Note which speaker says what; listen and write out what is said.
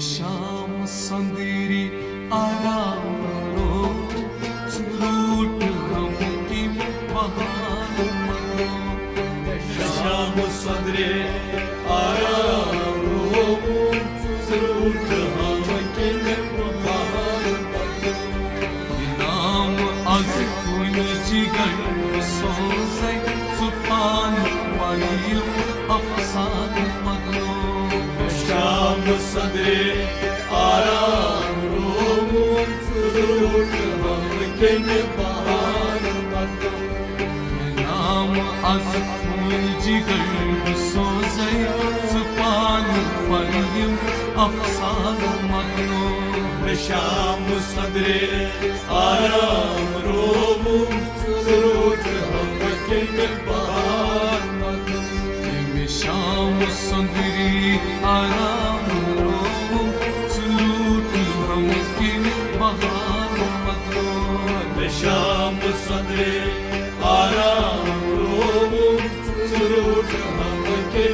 Speaker 1: شام سندری آرام رو سروٹ ہم کی بہار مگو
Speaker 2: شام سندری آرام رو سروٹ ہم کی بہار مگو
Speaker 1: نام از کن جگر سوزے سلطان پایم افسان مگو
Speaker 2: شام سندری آرام رو سروٹ ہم کی بہار مگو
Speaker 1: نام از کن جگر سوزے سلطان پایم افسان مگو
Speaker 2: شام سندری آرام رو سروٹ ہم کی بہار مگو
Speaker 1: شام سندری آرام رو سروٹ ہم کی بہار مگو
Speaker 2: شام سندری آرام رو سروٹ ہم کی